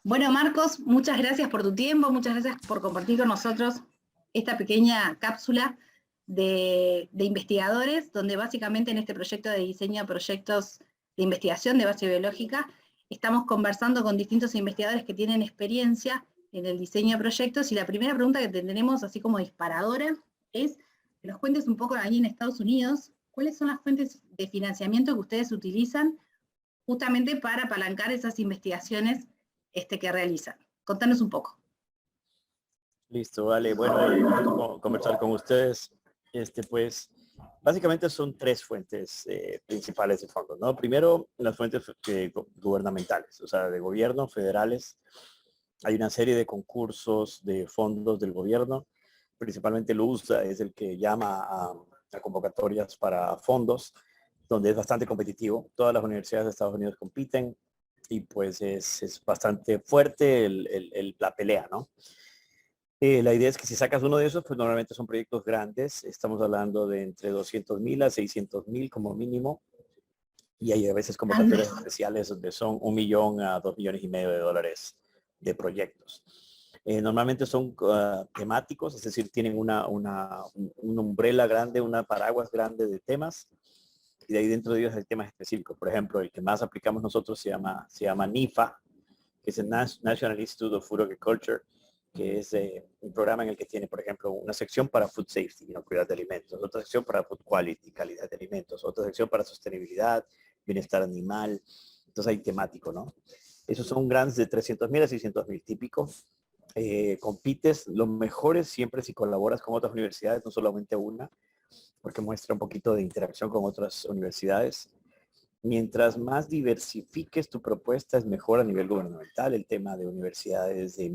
Bueno, Marcos, muchas gracias por tu tiempo, muchas gracias por compartir con nosotros esta pequeña cápsula de investigadores, donde básicamente en este proyecto de diseño de proyectos de investigación de base biológica, estamos conversando con distintos investigadores que tienen experiencia en el diseño de proyectos, y la primera pregunta que te tenemos, así como disparadora, es que nos cuentes un poco ahí en Estados Unidos, ¿cuáles son las fuentes de financiamiento que ustedes utilizan justamente para apalancar esas investigaciones que realizan? Contanos un poco. Listo, vale. Bueno, un gusto conversar con ustedes. Pues, básicamente son tres fuentes principales de fondos, ¿no? Primero, las fuentes gubernamentales, o sea, de gobierno, federales. Hay una serie de concursos de fondos del gobierno. Principalmente el USA es el que llama a convocatorias para fondos, donde es bastante competitivo. Todas las universidades de Estados Unidos compiten y pues es bastante fuerte la pelea, ¿no? La idea es que si sacas uno de esos, pues normalmente son proyectos grandes. Estamos hablando de entre 200,000 a 600,000 como mínimo. Y hay a veces convocatorias especiales donde son 1 millón a 2,5 millones de dólares de proyectos. Normalmente son temáticos, es decir, tienen una umbrella grande, una paraguas grande de temas. Y de ahí dentro de ellos hay temas específicos. Por ejemplo, el que más aplicamos nosotros se llama NIFA, que es el National Institute of Food Agriculture, que es un programa en el que tiene, por ejemplo, una sección para food safety, cuidado de alimentos, otra sección para food quality, calidad de alimentos, otra sección para sostenibilidad, bienestar animal. Entonces hay temático, ¿no? Esos son grants de 300,000 a 600,000 típicos. Compites, lo mejor es siempre si colaboras con otras universidades, no solamente una, porque muestra un poquito de interacción con otras universidades. Mientras más diversifiques tu propuesta, es mejor a nivel gubernamental. El tema de universidades de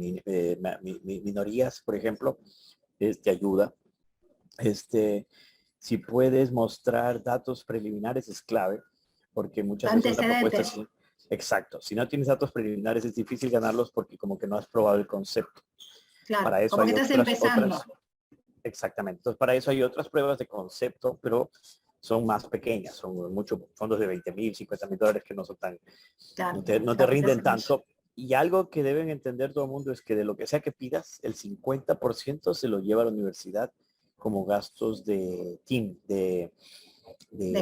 minorías, por ejemplo, te ayuda. Si puedes mostrar datos preliminares es clave, porque muchas veces una propuesta así, exacto. Si no tienes datos preliminares es difícil ganarlos porque como que no has probado el concepto. Claro, Para eso como hay que estás empezando. Exactamente. Entonces, para eso hay otras pruebas de concepto, pero son más pequeñas, son muchos fondos de 20,000, 50,000 dólares que no son tan, Claro, no te rinden tanto. Y algo que deben entender todo el mundo es que de lo que sea que pidas, el 50% se lo lleva a la universidad como gastos de team, de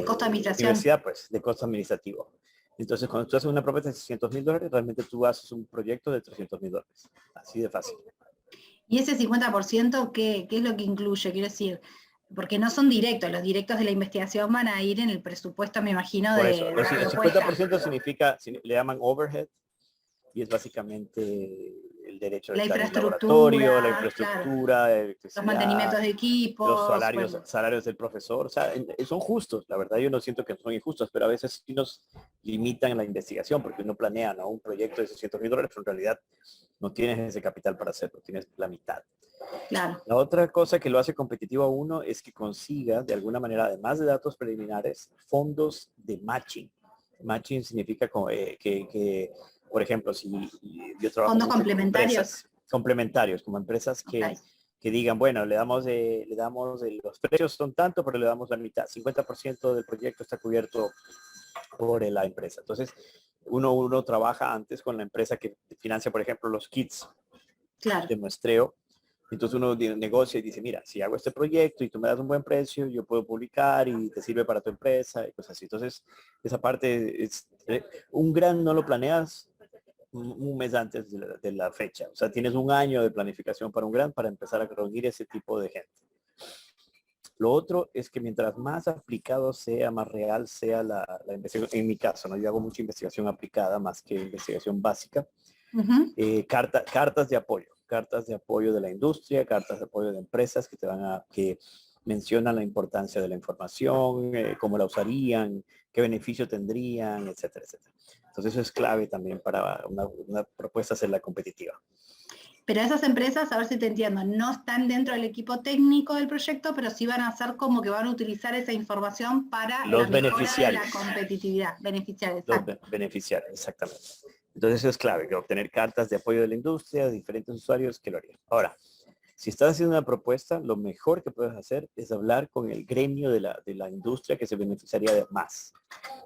costo de administración. Universidad, pues, de costo administrativo. Entonces, cuando tú haces una propuesta de 600,000 dólares, realmente tú haces un proyecto de 300,000 dólares. Así de fácil. ¿Y ese 50% qué es lo que incluye? Quiero decir, porque no son directos, los directos de la investigación van a ir en el presupuesto, me imagino, Por eso, de la el propuesta. 50% significa, le llaman overhead, y es básicamente el derecho de La estar en el infraestructura, laboratorio, la infraestructura, claro, la los electricidad, mantenimientos de los equipos. salarios, Bueno. salarios del profesor. O sea, son justos. La verdad, yo no siento que son injustos, pero a veces sí nos limitan en la investigación, porque uno planea, ¿no?, un proyecto de 600,000 dólares, pero en realidad no tienes ese capital para hacerlo, tienes la mitad. Claro. La otra cosa que lo hace competitivo a uno es que consiga, de alguna manera, además de datos preliminares, fondos de matching. Matching significa que por ejemplo, si yo trabajo Fondos mucho con complementarios. empresas complementarios, como empresas que digan, bueno, los precios son tanto, pero le damos la mitad. 50% del proyecto está cubierto por la empresa. Entonces, uno trabaja antes con la empresa que financia, por ejemplo, los kits de muestreo. Entonces uno negocia y dice, mira, si hago este proyecto y tú me das un buen precio, yo puedo publicar y te sirve para tu empresa y cosas así. Entonces, esa parte es, un gran no lo planeas un mes antes de la fecha. O sea, tienes un año de planificación para un gran para empezar a reunir ese tipo de gente. Lo otro es que mientras más aplicado sea, más real sea la investigación, en mi caso, ¿no? Yo hago mucha investigación aplicada más que investigación básica. Cartas de apoyo de la industria, cartas de apoyo de empresas que mencionan la importancia de la información, cómo la usarían, qué beneficio tendrían, etcétera, etcétera. Entonces eso es clave también para una propuesta hacerla competitiva. Pero esas empresas, a ver si te entiendo, no están dentro del equipo técnico del proyecto, pero sí van a hacer como que van a utilizar esa información para los la mejora beneficiarios. de la competitividad. Beneficiarios, los beneficiarios, exactamente. Entonces eso es clave, que obtener cartas de apoyo de la industria, de diferentes usuarios que lo harían. Ahora, si estás haciendo una propuesta, lo mejor que puedes hacer es hablar con el gremio de la industria que se beneficiaría de más.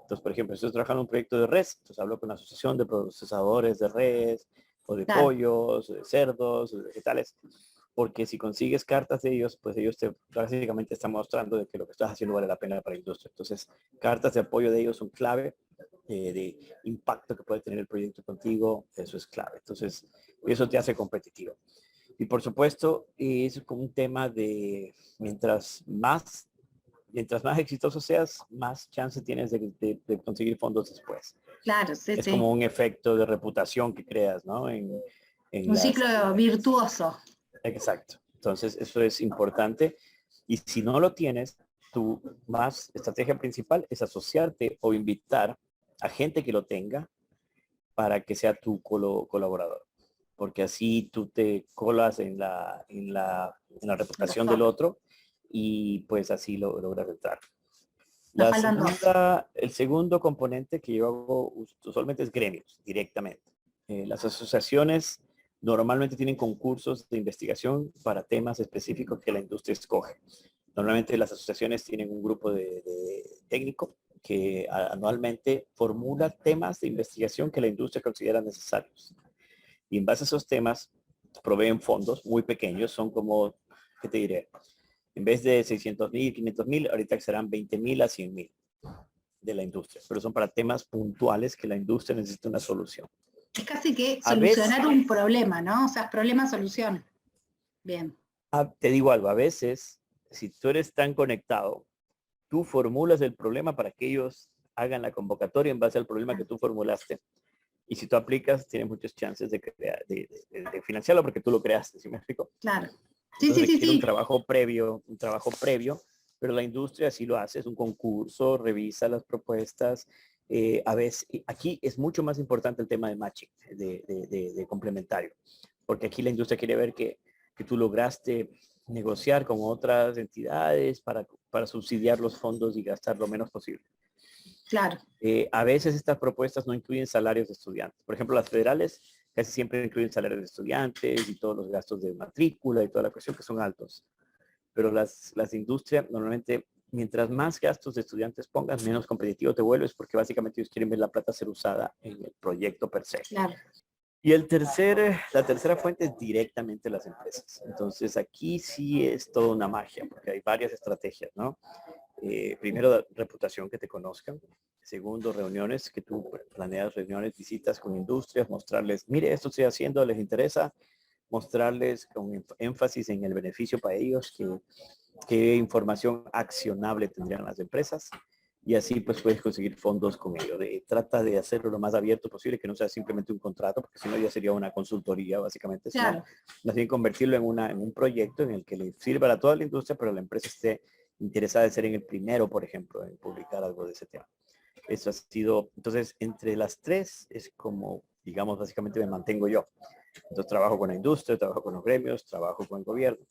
Entonces, por ejemplo, si estoy trabajando en un proyecto de red, entonces hablo con la asociación de procesadores de red, o de Claro. pollos, o de cerdos, o de vegetales, porque si consigues cartas de ellos, pues ellos te básicamente están mostrando de que lo que estás haciendo vale la pena para la industria. Entonces, cartas de apoyo de ellos son clave, de impacto que puede tener el proyecto contigo, eso es clave. Entonces, eso te hace competitivo. Y por supuesto, es como un tema de mientras más exitoso seas, más chance tienes de conseguir fondos después. Claro, sí, Es sí. como un efecto de reputación que creas, ¿no? En Un las, ciclo virtuoso. exacto. Entonces, eso es importante. Y si no lo tienes, tu más estrategia principal es asociarte o invitar a gente que lo tenga para que sea tu colaborador. Porque así tú te colas en la reputación del otro y pues así logras entrar. Nos faltan dos. El segundo componente que yo hago usualmente es gremios, directamente. Las asociaciones normalmente tienen concursos de investigación para temas específicos que la industria escoge. Normalmente las asociaciones tienen un grupo de técnico que anualmente formula temas de investigación que la industria considera necesarios. Y en base a esos temas proveen fondos muy pequeños, son como, ¿qué te diré? En vez de 600,000, 500,000, ahorita serán 20,000 a 100,000 de la industria, pero son para temas puntuales que la industria necesita una solución. Es casi que A veces, solucionar un problema, ¿no? O sea, problema-solución. Bien. te digo algo, a veces, si tú eres tan conectado, tú formulas el problema para que ellos hagan la convocatoria en base al problema que tú formulaste. Y si tú aplicas, tienes muchas chances de financiarlo porque tú lo creaste, ¿sí me explico? Claro. Sí, Entonces sí, sí, requiere sí. un trabajo previo, pero la industria sí lo hace, es un concurso, revisa las propuestas. A veces, aquí es mucho más importante el tema de matching, de complementario, porque aquí la industria quiere ver que tú lograste negociar con otras entidades para subsidiar los fondos y gastar lo menos posible. Claro. A veces estas propuestas no incluyen salarios de estudiantes. Por ejemplo, las federales casi siempre incluyen salarios de estudiantes y todos los gastos de matrícula y toda la cuestión que son altos. Pero las industrias normalmente, mientras más gastos de estudiantes pongas, menos competitivo te vuelves porque básicamente ellos quieren ver la plata ser usada en el proyecto per se. Claro. Y la tercera fuente es directamente las empresas. Entonces aquí sí es toda una magia porque hay varias estrategias, ¿no? Primero, reputación, que te conozcan. Segundo, reuniones, que tú planeas reuniones, visitas con industrias, mostrarles, mire, esto estoy haciendo, les interesa, mostrarles con énfasis en el beneficio para ellos, qué información accionable tendrían las empresas. Y así pues puedes conseguir fondos con ello. Trata de hacerlo lo más abierto posible, que no sea simplemente un contrato, porque si no ya sería una consultoría básicamente, sino Claro. más bien convertirlo en un proyecto en el que le sirva a toda la industria, pero la empresa esté interesada en ser en el primero, por ejemplo, en publicar algo de ese tema. Eso ha sido, entonces, entre las tres es como, digamos, básicamente me mantengo yo. Entonces trabajo con la industria, trabajo con los gremios, trabajo con el gobierno.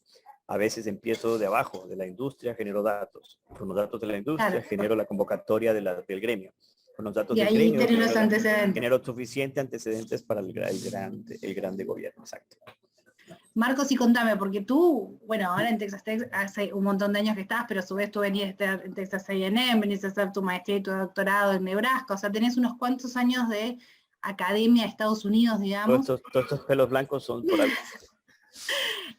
A veces empiezo de abajo, de la industria, genero datos. Con los datos de la industria, Claro. genero la convocatoria del gremio. Con los datos Y del ahí gremio, tenés los antecedentes. genero suficiente antecedentes para el grande gobierno. Exacto. Marcos, y contame, porque tú, bueno, ahora en Texas Tech hace un montón de años que estás, pero a su vez tú venías a estar en Texas A&M, venís a hacer tu maestría y tu doctorado en Nebraska, o sea, tenés unos cuantos años de academia de Estados Unidos, digamos. Todos estos pelos blancos son por algo.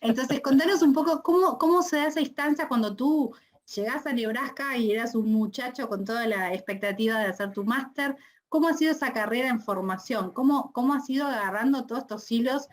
Entonces, contanos un poco cómo se da esa instancia cuando tú llegás a Nebraska y eras un muchacho con toda la expectativa de hacer tu máster. ¿Cómo ha sido esa carrera en formación? ¿Cómo has ido agarrando todos estos hilos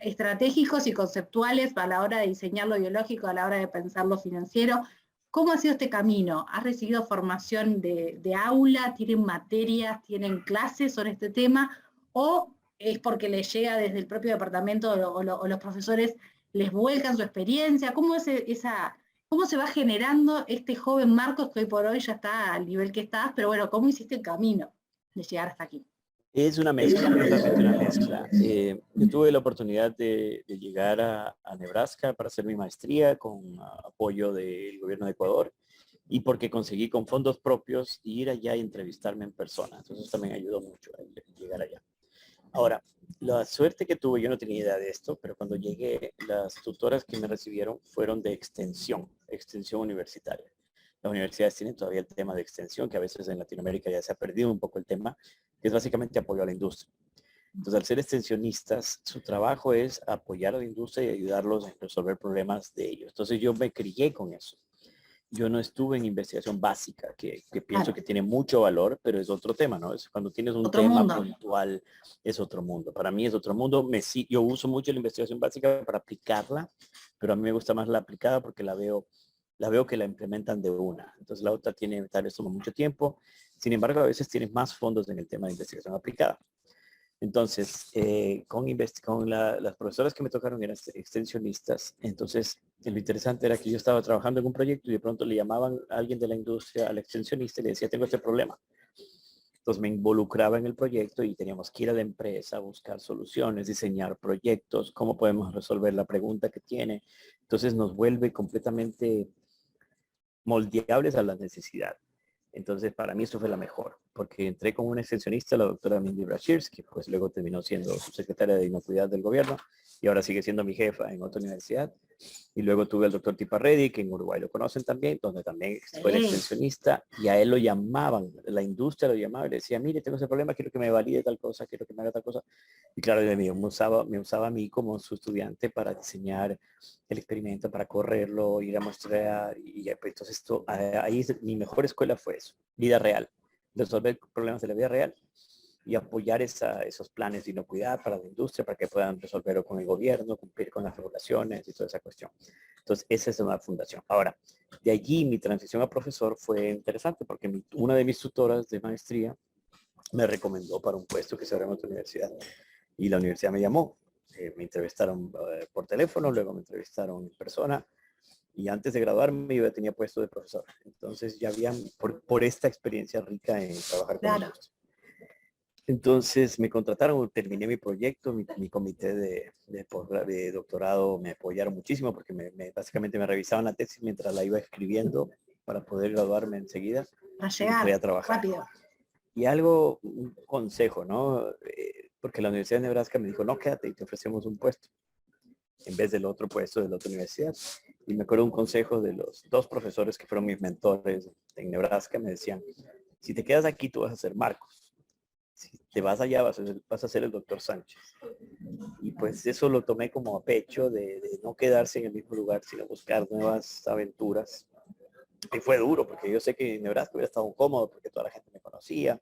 estratégicos y conceptuales a la hora de diseñar lo biológico, a la hora de pensar lo financiero? ¿Cómo ha sido este camino? ¿Has recibido formación de aula? ¿Tienen materias? ¿Tienen clases sobre este tema? ¿O es porque les llega desde el propio departamento o los profesores les vuelcan su experiencia? ¿Cómo se va generando este joven Marcos que hoy por hoy ya está al nivel que estás? Pero bueno, ¿cómo hiciste el camino de llegar hasta aquí? Es una mezcla, totalmente una mezcla. Yo tuve la oportunidad de llegar a Nebraska para hacer mi maestría con apoyo del gobierno de Ecuador y porque conseguí con fondos propios ir allá y entrevistarme en persona. Entonces también ayudó mucho a llegar allá. Ahora, la suerte que tuve, yo no tenía idea de esto, pero cuando llegué, las tutoras que me recibieron fueron de extensión universitaria. Las universidades tienen todavía el tema de extensión, que a veces en Latinoamérica ya se ha perdido un poco el tema, que es básicamente apoyo a la industria. Entonces, al ser extensionistas, su trabajo es apoyar a la industria y ayudarlos a resolver problemas de ellos. Entonces, yo me crié con eso. Yo no estuve en investigación básica, que pienso Claro, que tiene mucho valor, pero es otro tema, ¿no? Es cuando tienes un otro tema mundo. puntual, es otro mundo. Para mí es otro mundo. Yo uso mucho la investigación básica para aplicarla, pero a mí me gusta más la aplicada porque la veo que la implementan de una. Entonces la otra tal vez toma mucho tiempo. Sin embargo, a veces tienes más fondos en el tema de investigación aplicada. Entonces, las profesoras que me tocaron eran extensionistas. Entonces, lo interesante era que yo estaba trabajando en un proyecto y de pronto le llamaban a alguien de la industria al extensionista y le decía, tengo este problema. Entonces me involucraba en el proyecto y teníamos que ir a la empresa, buscar soluciones, diseñar proyectos, cómo podemos resolver la pregunta que tiene. Entonces nos vuelve completamente moldeables a la necesidad. Entonces, para mí esto fue la mejor, porque entré con una extensionista, la doctora Mindy Brashears, que pues luego terminó siendo subsecretaria de Inocuidad del gobierno y ahora sigue siendo mi jefa en otra universidad. Y luego tuve al doctor Tiparredi, que en Uruguay lo conocen también, donde también fue el Sí. extensionista, y a él lo llamaban, la industria lo llamaba y le decía, mire, tengo ese problema, quiero que me valide tal cosa, quiero que me haga tal cosa. Y claro, me usaba a mí como su estudiante para diseñar el experimento, para correrlo, ir a mostrar, y pues, entonces mi mejor escuela fue eso, vida real, resolver problemas de la vida real y apoyar esos planes de inocuidad para la industria, para que puedan resolverlo con el gobierno, cumplir con las regulaciones y toda esa cuestión. Entonces, esa es una fundación. Ahora, de allí mi transición a profesor fue interesante porque una de mis tutoras de maestría me recomendó para un puesto que se abrió en otra universidad y la universidad me llamó. Me entrevistaron por teléfono, luego me entrevistaron en persona y antes de graduarme yo ya tenía puesto de profesor. Entonces ya había, por esta experiencia rica en trabajar con la Claro. industria. Entonces me contrataron, terminé mi proyecto, mi comité de doctorado me apoyaron muchísimo porque básicamente me revisaban la tesis mientras la iba escribiendo para poder graduarme enseguida Para y me podía llegar trabajar. rápido. Y un consejo, ¿no? Porque la Universidad de Nebraska me dijo, no, quédate y te ofrecemos un puesto en vez del otro puesto de la otra universidad. Y me acuerdo un consejo de los dos profesores que fueron mis mentores en Nebraska, me decían, si te quedas aquí tú vas a ser Marcos. Si te vas allá vas a ser el doctor Sánchez. Y pues eso lo tomé como a pecho de no quedarse en el mismo lugar, sino buscar nuevas aventuras. Y fue duro, porque yo sé que en Nebraska hubiera estado cómodo, porque toda la gente me conocía,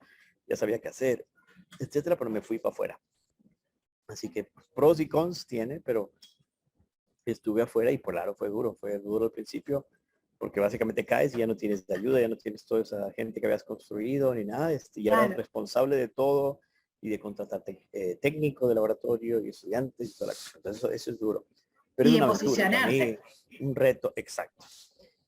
ya sabía qué hacer, etcétera, pero me fui para afuera. Así que pros y cons tiene, pero estuve afuera y claro, fue duro al principio, porque básicamente caes y ya no tienes de ayuda, ya no tienes toda esa gente que habías construido ni nada, ya eras Claro. responsable de todo y de contratarte técnico de laboratorio y estudiantes y toda la cosa. Entonces eso es duro, pero es Y de una aventura, para mí posicionarte. un reto exacto.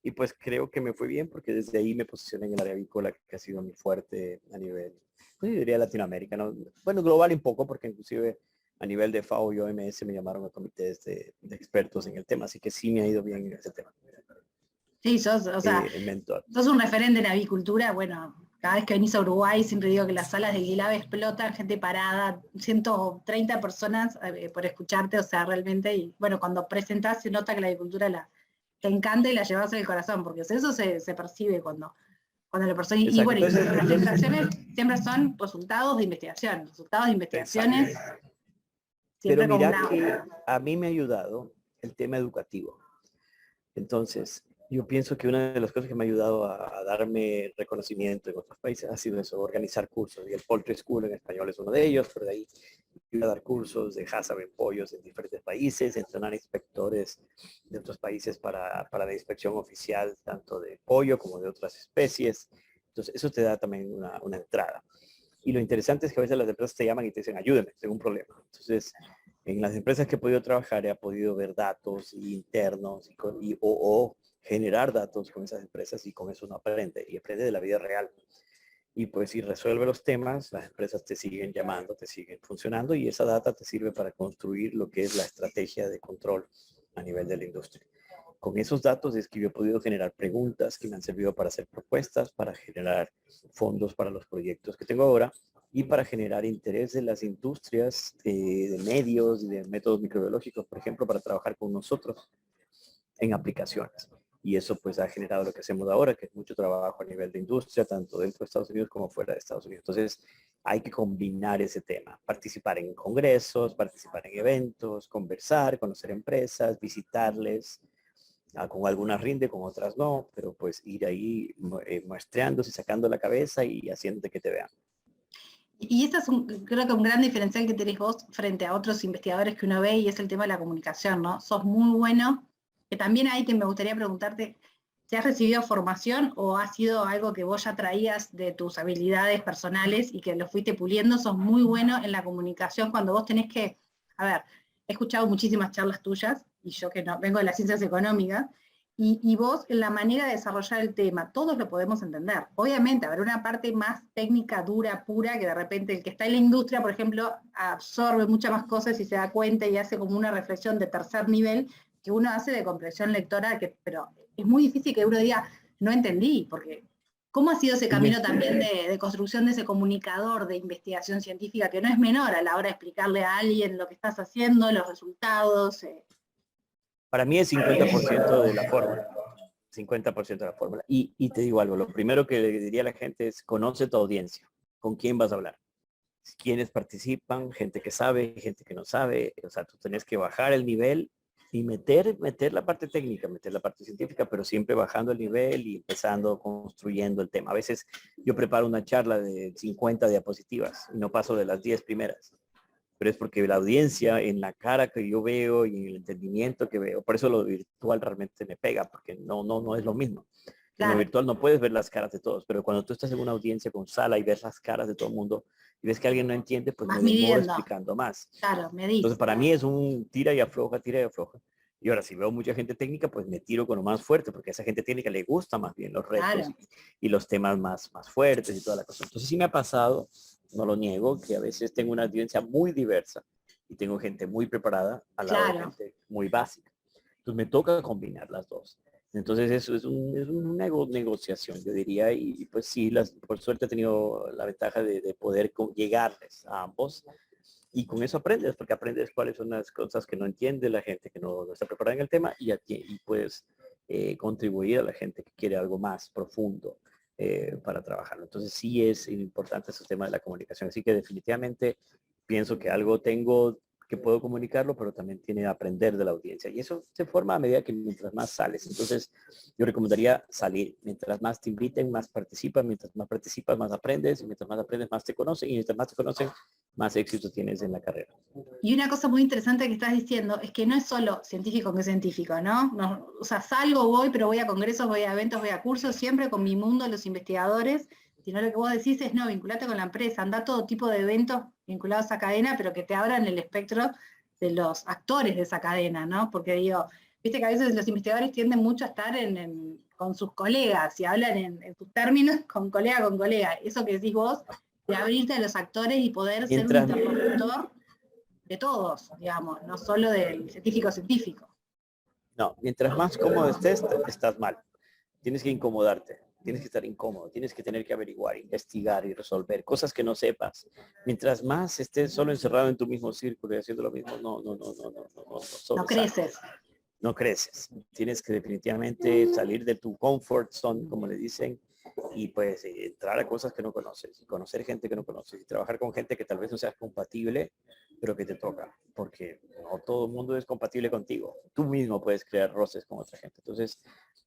Y pues creo que me fue bien porque desde ahí me posicioné en el área avícola, que ha sido mi fuerte a nivel, pues yo diría Latinoamérica, ¿no? Bueno, global un poco, porque inclusive a nivel de FAO y OMS me llamaron a comités de expertos en el tema, así que sí me ha ido bien en ese tema. Sí, o sea, El mentor. sos un referente en avicultura. Bueno, cada vez que venís a Uruguay siempre digo que las salas de Guilave explotan, gente parada, 130 personas por escucharte, o sea, realmente, y bueno, cuando presentás se nota que la avicultura te encanta y la llevas en el corazón, porque eso se percibe cuando la persona, y Exacto. bueno, y sus presentaciones siempre son resultados de investigación, resultados de Exacto. investigaciones, Pero siempre como mira una... que a mí me ha ayudado el tema educativo. Entonces, yo pienso que una de las cosas que me ha ayudado a darme reconocimiento en otros países ha sido eso, organizar cursos. Y el Poultry School en español es uno de ellos, pero de ahí iba a dar cursos de HACCP en pollos en diferentes países, entrenar inspectores de otros países para la inspección oficial, tanto de pollo como de otras especies. Entonces, eso te da también una entrada. Y lo interesante es que a veces las empresas te llaman y te dicen, ayúdeme, tengo un problema. Entonces, en las empresas que he podido trabajar, he podido ver datos internos o generar datos con esas empresas y con eso uno aprende y aprende de la vida real. Y pues si resuelve los temas, las empresas te siguen llamando, te siguen funcionando y esa data te sirve para construir lo que es la estrategia de control a nivel de la industria. Con esos datos es que yo he podido generar preguntas que me han servido para hacer propuestas, para generar fondos para los proyectos que tengo ahora y para generar interés de las industrias de medios y de métodos microbiológicos, por ejemplo, para trabajar con nosotros en aplicaciones. y eso pues ha generado lo que hacemos ahora, que es mucho trabajo a nivel de industria, tanto dentro de Estados Unidos como fuera de Estados Unidos. Entonces, hay que combinar ese tema, participar en congresos, participar en eventos, conversar, conocer empresas, visitarles. Con algunas rinde, con otras no, pero pues ir ahí muestreándose, sacando la cabeza y haciendo que te vean. Y ese es creo que un gran diferencial que tenés vos frente a otros investigadores que uno ve, y es el tema de la comunicación, ¿no? Sos muy bueno, que también ahí me gustaría preguntarte, ¿si has recibido formación o ha sido algo que vos ya traías de tus habilidades personales y que lo fuiste puliendo? Sos muy bueno en la comunicación cuando vos tenés que, a ver, he escuchado muchísimas charlas tuyas, y yo que no vengo de las ciencias económicas, y vos, en la manera de desarrollar el tema, todos lo podemos entender. Obviamente, habrá una parte más técnica, dura, pura, que de repente el que está en la industria, por ejemplo, absorbe muchas más cosas y se da cuenta y hace como una reflexión de tercer nivel que uno hace de comprensión lectora, pero es muy difícil que uno diga, no entendí, porque ¿cómo ha sido ese camino también de construcción de ese comunicador de investigación científica, que no es menor a la hora de explicarle a alguien lo que estás haciendo, los resultados? Para mí es 50% de la fórmula. 50% de la fórmula. Y te digo algo, lo primero que le diría a la gente es conoce tu audiencia, con quién vas a hablar, quiénes participan, gente que sabe, gente que no sabe, o sea, tú tenés que bajar el nivel y meter la parte técnica, meter la parte científica, pero siempre bajando el nivel y empezando, construyendo el tema. A veces yo preparo una charla de 50 diapositivas y no paso de las 10 primeras, pero es porque la audiencia en la cara que yo veo y en el entendimiento que veo, por eso lo virtual realmente me pega, porque no es lo mismo. En lo Claro, virtual no puedes ver las caras de todos, pero cuando tú estás en una audiencia con sala y ves las caras de todo el mundo y ves que alguien no entiende, pues vas me demoro midiendo, explicando más. claro, Entonces medís. para mí es un tira y afloja, tira y afloja. Y ahora si veo mucha gente técnica, pues me tiro con lo más fuerte, porque a esa gente técnica le gusta más bien los retos Claro. y los temas más fuertes y toda la cosa. Entonces sí me ha pasado, no lo niego, que a veces tengo una audiencia muy diversa y tengo gente muy preparada al lado de Claro, gente muy básica. Entonces me toca combinar las dos. Entonces eso es, una negociación, yo diría, y pues sí, por suerte he tenido la ventaja de poder llegarles a ambos y con eso aprendes, porque aprendes cuáles son las cosas que no entiende la gente que no está preparada en el tema y puedes contribuir a la gente que quiere algo más profundo para trabajarlo. Entonces sí es importante ese tema de la comunicación. Así que definitivamente pienso que algo tengo que puedo comunicarlo, pero también tiene que aprender de la audiencia. Y eso se forma a medida que mientras más sales. Entonces, yo recomendaría salir. Mientras más te inviten, más participas. Mientras más participas, más aprendes. Y mientras más aprendes, más te conocen. Y mientras más te conocen, más éxito tienes en la carrera. y una cosa muy interesante que estás diciendo es que no es solo científico que científico, ¿no? O sea, salgo, voy, pero voy a congresos, voy a eventos, voy a cursos, siempre con mi mundo, los investigadores, sino lo que vos decís es, no, vinculate con la empresa, anda a todo tipo de eventos vinculados a esa cadena, pero que te abran el espectro de los actores de esa cadena, ¿no? Porque digo, viste que a veces los investigadores tienden mucho a estar con sus colegas y hablan en sus términos con colega. Eso que decís vos, de abrirte a los actores y poder ser un Mientras, interlocutor de todos, digamos, no solo del científico. no, mientras más cómodo estés, estás mal. Tienes que incomodarte, tienes que estar incómodo, tienes que tener que averiguar, investigar y resolver cosas que no sepas. Mientras más estés solo encerrado en tu mismo círculo y haciendo lo mismo, no No sobresales. creces. No creces. Tienes que definitivamente salir de tu comfort zone, como le dicen, y pues entrar a cosas que no conoces, y conocer gente que no conoces, y trabajar con gente que tal vez no seas compatible, pero que te toca, porque no todo el mundo es compatible contigo. Tú mismo puedes crear roces con otra gente. Entonces,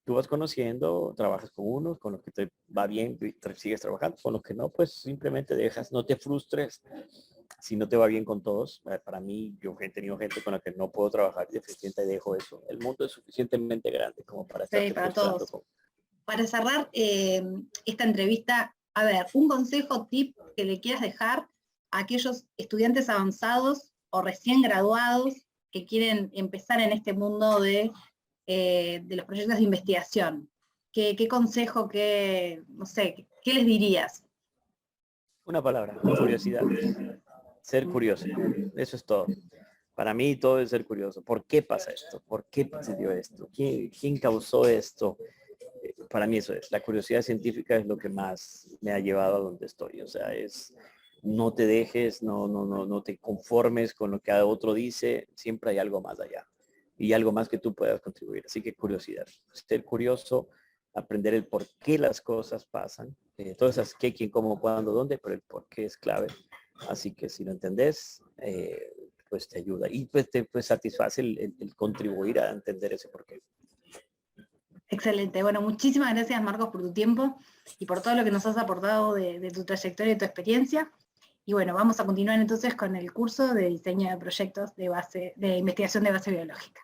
tú vas conociendo, trabajas con unos, con los que te va bien, sigues trabajando, con los que no, pues simplemente dejas, no te frustres si no te va bien con todos. Para mí, yo he tenido gente con la que no puedo trabajar y definitivamente dejo eso. El mundo es suficientemente grande como para Sí, estarte para frustrando todos. con... Para cerrar esta entrevista, a ver, un consejo, tip que le quieras dejar a aquellos estudiantes avanzados o recién graduados que quieren empezar en este mundo de los proyectos de investigación. ¿Qué consejo, no sé, qué les dirías? Una palabra, curiosidad. Ser curioso. Eso es todo. Para mí todo es ser curioso. ¿Por qué pasa esto? ¿Por qué sucedió esto? ¿Quién causó esto? Para mí eso es. La curiosidad científica es lo que más me ha llevado a donde estoy. O sea, no te dejes, no te conformes con lo que otro dice. Siempre hay algo más allá. y algo más que tú puedas contribuir. Así que curiosidad, ser curioso, aprender el por qué las cosas pasan, todas esas qué, quién, cómo, cuándo, dónde, pero el por qué es clave. Así que si lo entendés, pues te ayuda y pues te pues, satisface el contribuir a entender ese por qué. Excelente. Bueno, muchísimas gracias, Marcos, por tu tiempo y por todo lo que nos has aportado de tu trayectoria y tu experiencia. Y bueno, vamos a continuar entonces con el curso de diseño de proyectos de investigación de base biológica.